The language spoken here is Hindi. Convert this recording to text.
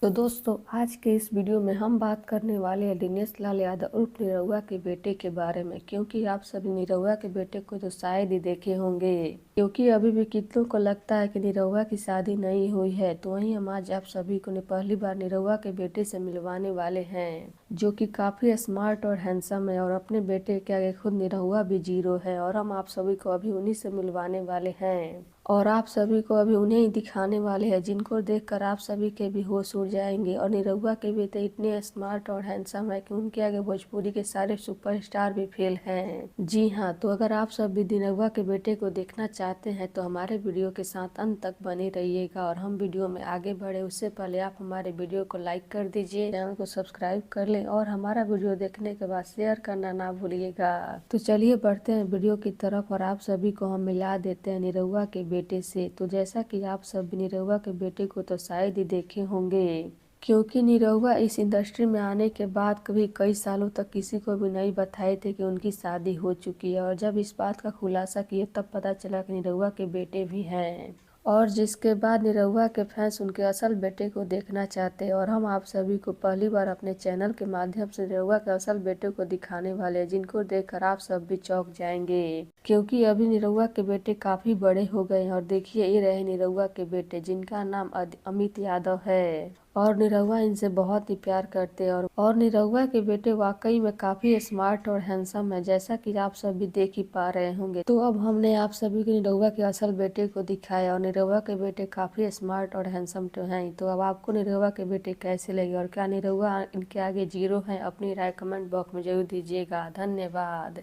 तो दोस्तों, आज के इस वीडियो में हम बात करने वाले हैं दिनेश लाल यादव उर्फ निरहुआ के बेटे के बारे में। क्योंकि आप सभी निरहुआ के बेटे को तो शायद ही देखे होंगे, क्योंकि अभी भी कितनों को लगता है कि निरहुआ की शादी नहीं हुई है। तो वहीं हम आज आप सभी को पहली बार निरहुआ के बेटे से मिलवाने वाले हैं, जो कि काफी स्मार्ट और हैंडसम है और अपने बेटे के आगे खुद निरहुआ भी जीरो है। और हम आप सभी को अभी उन्हीं से मिलवाने वाले हैं और आप सभी को अभी उन्हें ही दिखाने वाले हैं, जिनको देखकर आप सभी के भी होश उड़ जाएंगे। और निरहुआ के बेटे इतने स्मार्ट और हैंडसम है कि उनके आगे भोजपुरी के सारे सुपरस्टार भी फेल हैं। जी हाँ, तो अगर आप सब भी निरहुआ के बेटे को देखना चाहते हैं तो हमारे वीडियो के साथ अंत तक बने रहिएगा। और हम वीडियो में आगे बढ़े उससे पहले आप हमारे वीडियो को लाइक कर दीजिए, चैनल को सब्सक्राइब कर लें और हमारा वीडियो देखने के बाद शेयर करना ना भूलिएगा। तो चलिए बढ़ते हैं वीडियो की तरफ और आप सभी को हम मिला देते हैं निरहुआ के बेटे से। तो जैसा कि आप सब निरहुआ के बेटे को तो शायद ही देखे होंगे, क्योंकि निरहुआ इस इंडस्ट्री में आने के बाद कभी कई सालों तक किसी को भी नहीं बताए थे कि उनकी शादी हो चुकी है। और जब इस बात का खुलासा किए तब पता चला कि निरहुआ के बेटे भी हैं, और जिसके बाद निरहुआ के फैंस उनके असल बेटे को देखना चाहते हैं। और हम आप सभी को पहली बार अपने चैनल के माध्यम से निरहुआ के असल बेटे को दिखाने वाले हैं, जिनको देखकर आप सब भी चौंक जाएंगे, क्योंकि अभी निरहुआ के बेटे काफी बड़े हो गए हैं। और देखिए, ये रहे निरहुआ के बेटे, जिनका नाम अमित यादव है। और निरहुआ इनसे बहुत ही प्यार करते हैं। और निरहुआ के बेटे वाकई में काफी स्मार्ट और हैंडसम है, जैसा कि आप सब भी देख ही पा रहे होंगे। तो अब हमने आप सभी को निरहुआ के असल बेटे को दिखाया और निरहुआ के बेटे काफी स्मार्ट और हैंडसम तो हैं। तो अब आपको निरहुआ के बेटे कैसे लगे और क्या निरहुआ इनके आगे जीरो है? अपनी राय कमेंट बॉक्स में जरूर दीजिएगा। धन्यवाद।